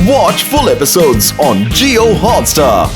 Watch full episodes on Jio Hotstar.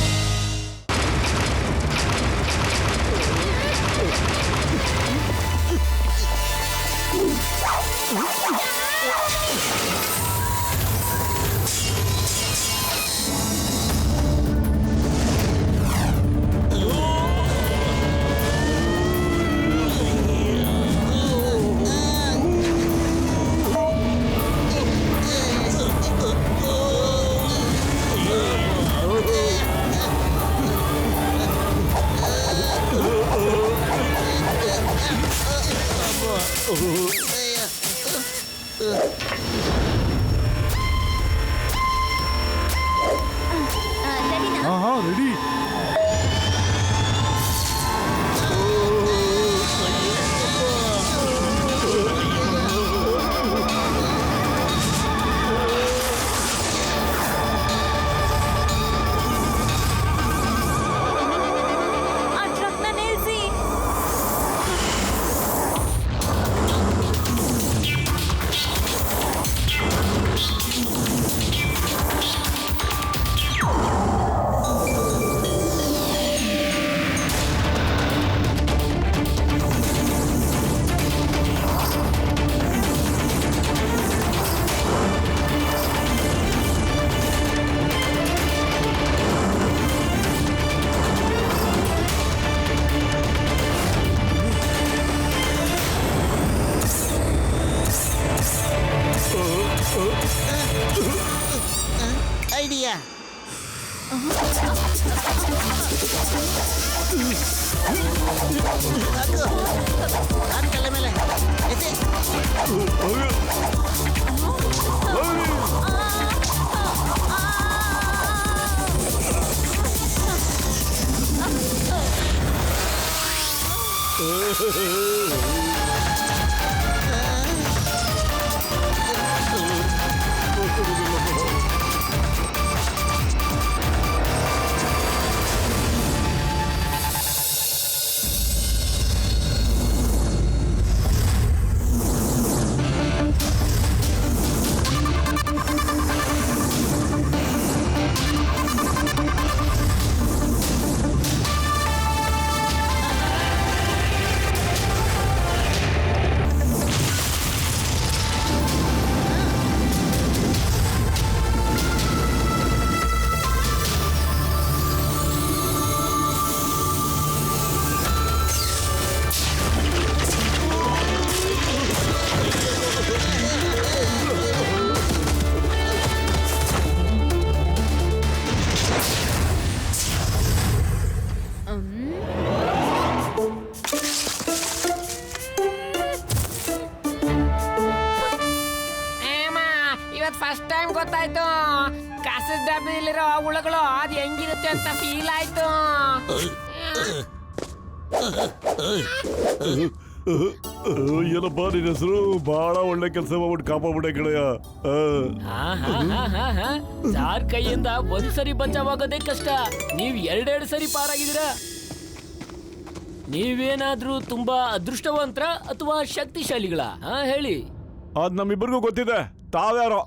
Ready. Idea. ನಾನು ಕಲ್ಲ ಮೇಲೆ ಎಸೆ. ಫಸ್ಟ್ ಟೈಮ್ ಗೊತ್ತಾಯ್ತು ಕಾಸದ ಡಬ್ಬಿಲಿರೋ ಹುಳುಗಳು ಅದು ಹೆಂಗಿರುತ್ತೆ ಅಂತ ಫೀಲ್ ಆಯ್ತು. ಏನಪ್ಪ ನಿನ್ನ ಹೆಸರು? ಬಹಳ ಒಳ್ಳೆ ಕೆಲಸ ಮಾಡ್ಬಿಟ್ಟು ಕಾಪಾಡ್ಬಿಟ್ಟೆ ಕಡೆಯ. ಸಾರ್ ಕೈಯಿಂದ ಒಂದ್ಸರಿ ಬಚಾವಾಗೋದೇ ಕಷ್ಟ, ನೀವ್ ಎರಡೆರಡು ಸರಿ ಪಾರಾಗಿದ್ದೀರ. ನೀವೇನಾದ್ರೂ ತುಂಬಾ ಅದೃಷ್ಟವಂತರ ಅಥವಾ ಶಕ್ತಿಶಾಲಿಗಳ? ಹೇಳಿ. ಅದ್ ನಮ್ಮಿಬ್ಬರಿಗೂ ಗೊತ್ತಿದೆ, ತಾವ್ಯಾರೋ?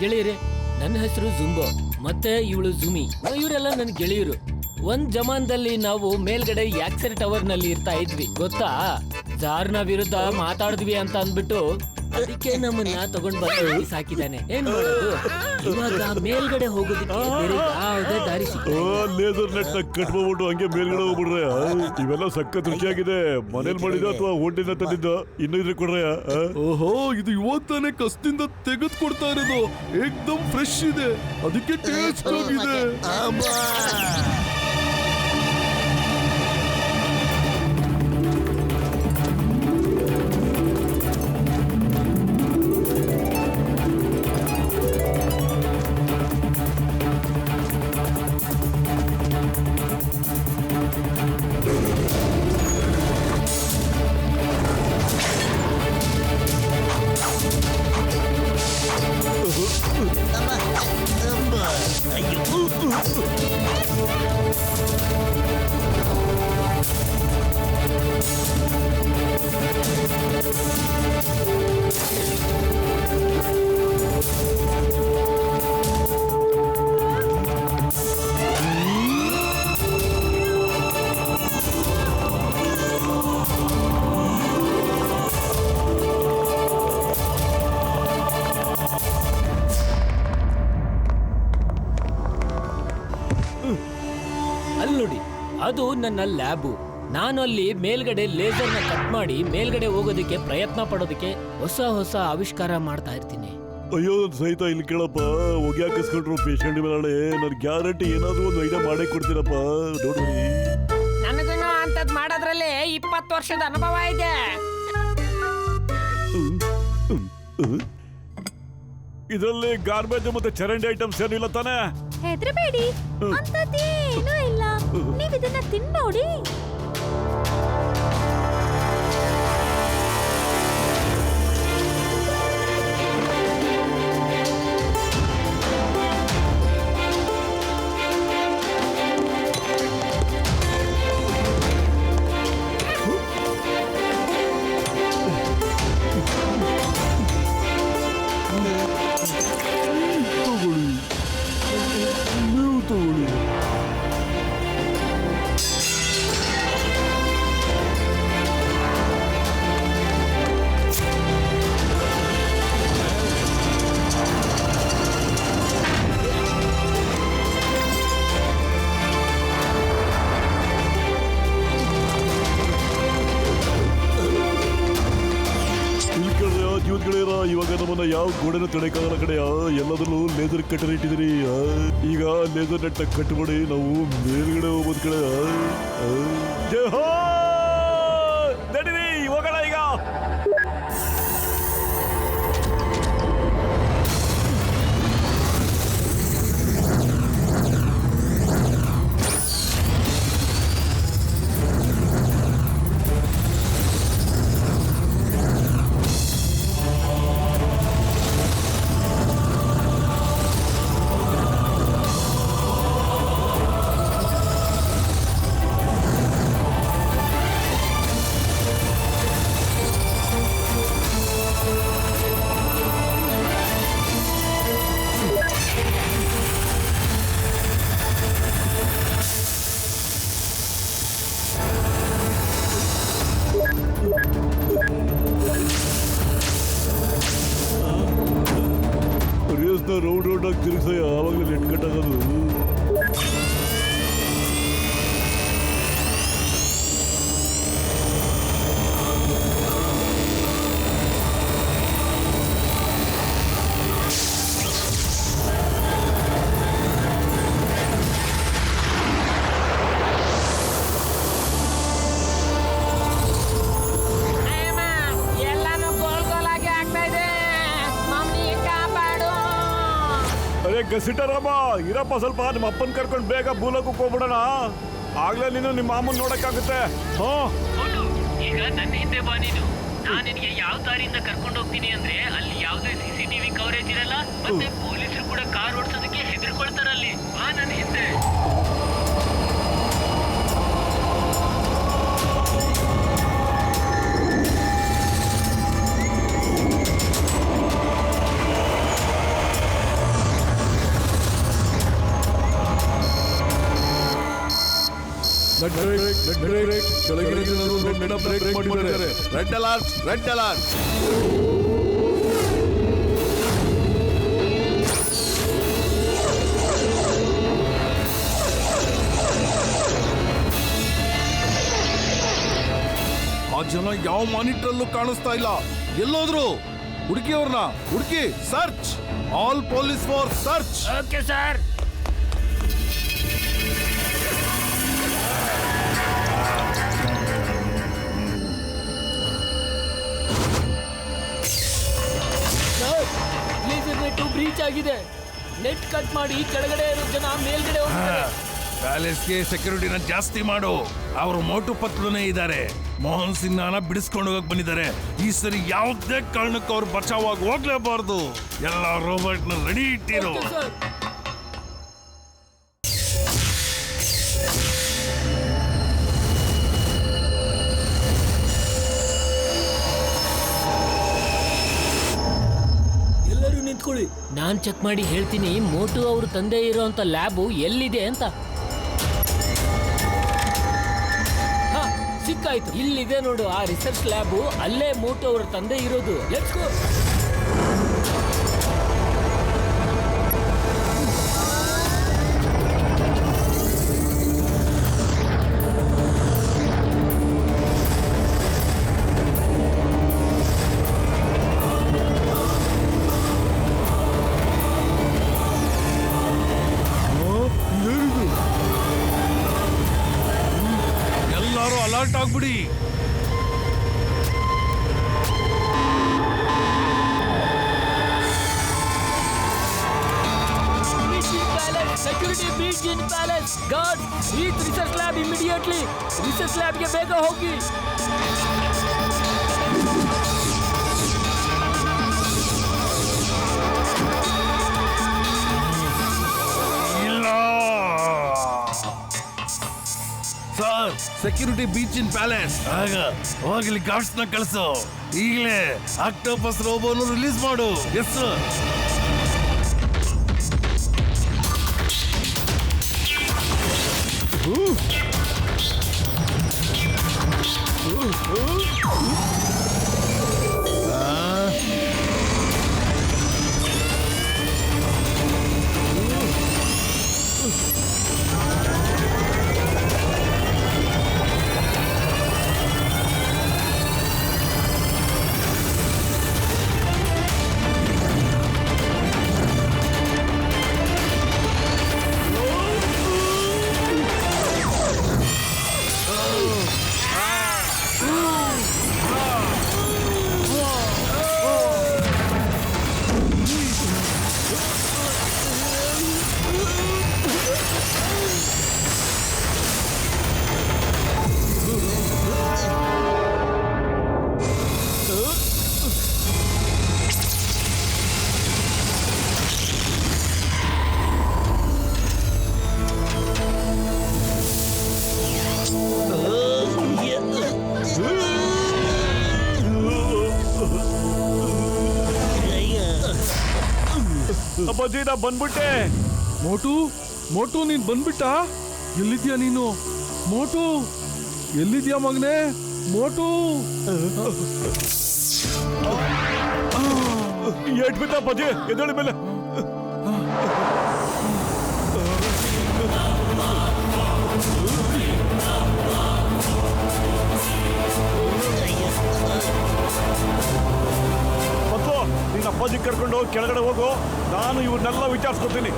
ಗೆಳೆಯರೇ, ನನ್ನ ಹೆಸರು ಜುಂಬೋ, ಮತ್ತೆ ಇವಳು ಜುಮಿ. ಇವರೆಲ್ಲ ನನ್ನ ಗೆಳೆಯರು. ಒಂದ್ ಜಮಾನದಲ್ಲಿ ನಾವು ಮೇಲ್ಗಡೆ ಯಾಕ್ಸರ್ ಟವರ್ ನಲ್ಲಿ ಇರ್ತಾ ಇದ್ವಿ, ಗೊತ್ತಾ? ಜಾರ್ನ ವಿರುದ್ಧ ಮಾತಾಡಿದ್ವಿ ಅಂತ ಅಂದ್ಬಿಟ್ಟು ಅದಕ್ಕೆ ನಮ್ಮನ್ನ ತಗೊಂಡ್ ಬಂದು ಸಾಕಿದ್ದಾನೆ. ಏನ್ ಮಾಡೋದು? ಇವಾಗ ಮೇಲ್ಗಡೆ ಹೋಗೋದಕ್ಕೆ ಬೇರೆ ಯಾವುದೇ ದಾರಿ ಸಿಗ್ತಾ ಇಲ್ಲ. ಲೇಸರ್ ನೆಟ್ ನ ಕಟ್ಬಿಟ್ಟು ಹಂಗೆ ಮೇಲ್ಗಡೆ ಹೋಗ್ಬಿಡ್ರೆ. ಇವೆಲ್ಲ ಸಖತ್ ರುಚಿಯಾಗಿದೆ. ಮನೇಲಿ ಮಾಡಿದ ಅಥವಾ ಹೋಟೆಲ್ ತಂದಿದ್ದ? ಇನ್ನೂ ಇದ್ರೆ ಕೊಡ್ರೆ. ಓಹೋ, ಇದು ಇವತ್ತಾನೆ ಕಸ್ತಿಂದ ತೆಗೆದು ಕೊಡ್ತಾ ಇರೋದು. ಏಕ್ದಮ್ ಫ್ರೆಶ್ ಇದೆ, ಅದಕ್ಕೆ ಟೇಸ್ಟ್ ಆಗಿದೆ. ಅಯ್ಯೋ ಅದು ನನ್ನ ಲ್ಯಾಬು. ನಾನು ಅಲ್ಲಿ ಮೇಲ್ಗಡೆ ಲೇಸರ್ನ ಕಟ್ ಮಾಡಿ ಮೇಲ್ಗಡೆ ಹೋಗೋದಕ್ಕೆ ಪ್ರಯತ್ನ ಪಡೋದಕ್ಕೆ ಹೊಸ ಹೊಸ ಆವಿಷ್ಕಾರ ಮಾಡ್ತಾ ಇರ್ತೀನಿ. ಅಯ್ಯೋ ನನ್ ಸಹಿತ ಇಲ್ಲಿ ಕೇಳಪ್ಪ, ಹೋಗಿ ಹಾಕಿಸ್ಕೊಂಡ್ರು ಪೇಷಂಟ್ ಮೇಲೆ ನನ್ ಗ್ಯಾರಂಟಿ ಏನಾದ್ರು ಒಂದು ಐಡಿಯಾ ಮಾಡೇ ಕೊಡ್ತೀರಪ್ಪ. ನೋಡ್ರಿ ನನಗೂ ಅಂತದ್ ಮಾಡೋದ್ರಲ್ಲಿ 20 ವರ್ಷದ ಅನುಭವ ಇದೆ. ಇದರಲ್ಲಿ ಗಾರ್ಬೇಜ್ ಮತ್ತೆ ಚರಂಡಿ ಐಟಮ್ಸ್ ಏನಿಲ್ಲ ತಾನೆ? ಹೆದರಬೇಡಿ, ಅಂತದ್ದೇನೂ ಇಲ್ಲ. ನೀವ್ ಇದನ್ನ ತಿನ್ನೋಡಿ. ನೀವು ತಗೊಳ್ಳಿ. ಜೀವತ್ಗಳೇರ ಇವಾಗ ನಮ್ಮನ್ನ ಯಾವ ಗೋಡೆನ ತಡೆಯಕ್ಕಾಗಲ್ಲ ಕಡೆಯ, ಎಲ್ಲದರಲ್ಲೂ ಲೇಸರ್ ಕಟ್ಟರ್ ಇಟ್ಟಿದ್ರಿ. ಈಗ ಲೇಸರ್ ನೆಟ್ಟ ಕಟ್ಬಿಡಿ, ನಾವು ಮೇಲ್ಗಡೆ ಹೋಗೋದ್ ಕಡೆ. ಜೈ ಹೋ, ನಡೀರಿ ಹೋಗೋಣ ಈಗ. ರೇಸ್ನ ರೌಂಡ್ ರೌಂಡ್ ಆಗಿ ತಿರುಗಿಸ, ಆವಾಗಲೇ ನೆಟ್ ಕಟ್ ಆಗೋದು. ಎಲ್ಲಾನು ಗೋಲ್ ಗೋಲ್ ಆಗಿ ಆಗ್ತಾ ಇದೆ. ಮಮ್ಮಿ ಕಾಪಾಡು. ಅರೆ ಗಸಿಟರಮ್ಮ ಇರಪ್ಪ, ಸ್ವಲ್ಪ ನಿಮ್ಮ ಅಪ್ಪನ್ ಕರ್ಕೊಂಡು ಬೇಗ ಭೂಲೋಕಕ್ಕೆ ಹೋಗ್ಬಿಡೋಣ. ಆಗ್ಲೇ ನೀನು ನಿಮ್ಮ ಮಾಮನ್ ನೋಡಕ್ಕಾಗುತ್ತೆ. ಈಗ ನನ್ನ ಹಿಂದೆ ಬಾ ನೀನು. ನಾನು ನಿನಗೆ ಯಾವ ದಾರಿಯಿಂದ ಕರ್ಕೊಂಡು ಹೋಗ್ತೀನಿ ಅಂದ್ರೆ ಅಲ್ಲಿ ಯಾವುದೇ CCTV ಕವರೇಜ್ ಇರಲ್ಲ, ಮತ್ತೆ ಪೊಲೀಸರು ಕೂಡ ಕಾರ್ ಓಡಿಸೋದಕ್ಕೆ ಹೆದರ್ಕೊಳ್ತಾರಲ್ಲಿ. ಬಾ ನನ್ನ ಹಿಂದೆ. Red alert, red alert. ಆ ಜನ ಯಾವ ಮಾನಿಟರಲ್ಲೂ ಕಾಣಿಸ್ತಾ ಇಲ್ಲ. ಎಲ್ಲೋದ್ರು? ಹುಡುಕಿ ಅವ್ರನ್ನ, ಹುಡುಕಿ. Search, all police force search. Okay sir. Laser net breach ಆಗಿದೆ. ನೆಟ್ ಕಟ್ ಮಾಡಿ ಕೆಳಗಡೆ ಇರೋ ಜನ ಮೇಲ್ಗಡೆ ಹೋಗ್ತಾರೆ. ಪ್ಯಾಲೇಸ್ಗೆ ಸೆಕ್ಯೂರಿಟಿನ ಜಾಸ್ತಿ ಮಾಡು. ಅವರು ಮೋಟು ಪತ್ಲುನೇ ಇದ್ದಾರೆ. ಮೋಹನ್ ಸಿಂಗ್ನ ಬಿಡಿಸ್ಕೊಂಡು ಹೋಗಕ್ ಬಂದಿದ್ದಾರೆ. ಈ ಸರಿ ಯಾವುದೇ ಕಾರಣಕ್ಕೂ ಅವ್ರು ಬಚಾವಾಗಿ ಹೋಗ್ಲೇಬಾರ್ದು. ಎಲ್ಲ ರೋಬೋಟ್ನ ರೆಡಿ ಇಟ್ಟಿರು. Okay sir. ಎಲ್ಲರೂ ನಿಂತ್ಕೊಳ್ಳಿ. ನಾನ್ ಚೆಕ್ ಮಾಡಿ ಹೇಳ್ತೀನಿ ಮೋಟು ಅವ್ರ ತಂದೆ ಇರೋಂತ ಲ್ಯಾಬು ಎಲ್ಲಿದೆ ಅಂತ. ಹಾ, ಸಿಕ್ಕಾಯ್ತು. ಇಲ್ಲಿದೆ ನೋಡು ಆ ರಿಸರ್ಚ್ ಲ್ಯಾಬು. ಅಲ್ಲೇ ಮೋಟು ಅವ್ರ ತಂದೆ ಇರೋದು. Let's go. Lab immediately. Research ಲ್ಯಾಬ್ಗೆ ಬೇಗ ಹೋಗಿ. ಇಲ್ಲ sir, security breach in palace. ಆಗ ಹೋಗ್ಲಿ ಗಾರ್ಡ್ಸ್ ನ ಕಳಿಸು. ಈಗಲೇ ಆಕ್ಟೋಪಸ್ ರೋಬೋನು ರಿಲೀಸ್ ಮಾಡು. Yes sir. ಅಪ್ಪಾಜಿ ನಾ ಬಂದ್ಬಿಟ್ಟೆ. ಮೋಟು, ಮೋಟು ನೀನ್ ಬಂದ್ಬಿಟ್ಟ? ಎಲ್ಲಿದ್ಯಾ ನೀನು? ಮೋಟು ಎಲ್ಲಿದ್ಯಾ ಮಗನೇ? ಮೋಟು ಏಟ್ ಬಿದ್ದ ಅಪ್ಪಾಜಿ, ಎದ್ದೇಳಿ ಮೇಲೆ. ಮತ್ತು ನೀನ್ ಅಪ್ಪಾಜಿ ಕರ್ಕೊಂಡು ಕೆಳಗಡೆ ಹೋಗು, ನಾನು ಇವ್ರನ್ನೆಲ್ಲ ವಿಚಾರಿಸ್ಕೊತೀನಿ.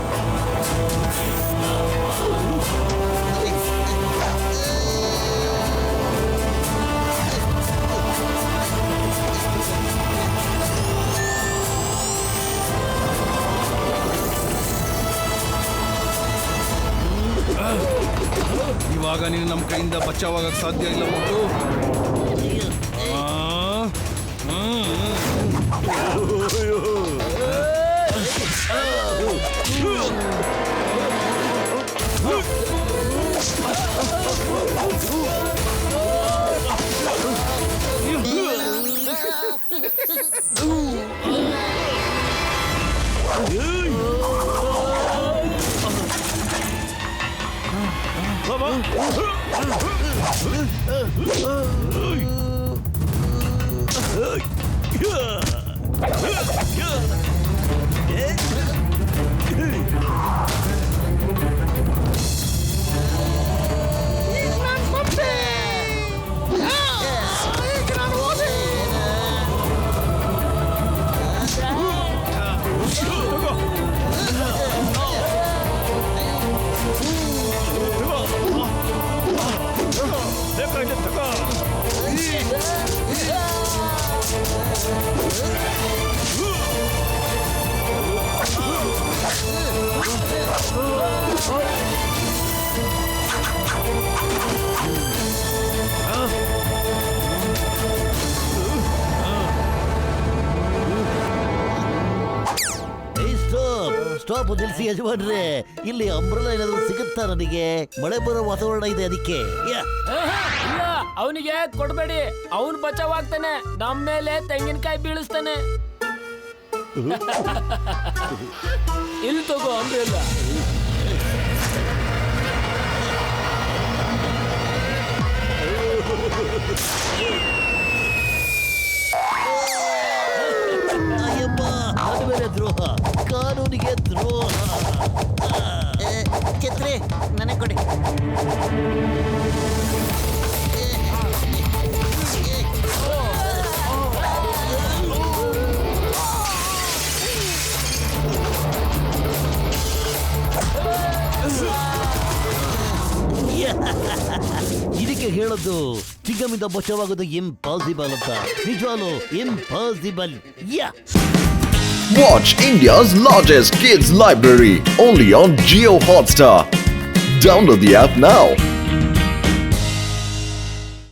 ಇವಾಗ ನೀನು ನಮ್ಮ ಕೈಯಿಂದ ಬಚಾವಾಗಕ್ಕೆ ಸಾಧ್ಯ ಇಲ್ಲ ಮೋಟು. ಸ್ಟಾಪ್ ನಿಲ್ಸಿ ಯಜಮಾನ್ರೆ, ಇಲ್ಲಿ ಅಂಬ್ರೆಲಾ ಏನಾದ್ರು ಸಿಗುತ್ತಾ ನನಗೆ? ಮಳೆ ಬರೋ ವಾತಾವರಣ ಇದೆ ಅದಕ್ಕೆ. ಇಲ್ಲ, ಅವನಿಗೆ ಕೊಡ್ಬೇಡಿ. ಅವನು ಬಚಾವಾಗ್ತಾನೆ, ನಮ್ಮ ಮೇಲೆ ತೆಂಗಿನಕಾಯಿ ಬೀಳಿಸ್ತಾನೆ. ಇಲ್ಲಿ ತಗೋ ಅಂಬ್ರೆಲಾ. ಅಯ್ಯಪ್ಪ, ಅದು ಬೇರೆ ದ್ರೋಹ, ಕಾನೂನಿಗೆ ದ್ರೋಹ. ಛತ್ರಿ ನನಗೆ ಕೊಡಿ. ಇದಕ್ಕೆ ಹೇಳೋದು ಚಿಂಗಮಿಂದ ಬಚಾವಾಗೋದು ಇಂಪಾಸಿಬಲ್ ಅಂತ. ನಿಜವಾಗ್ಲೂ impossible. Watch India's largest kids library only on Jio Hotstar. Download the app now.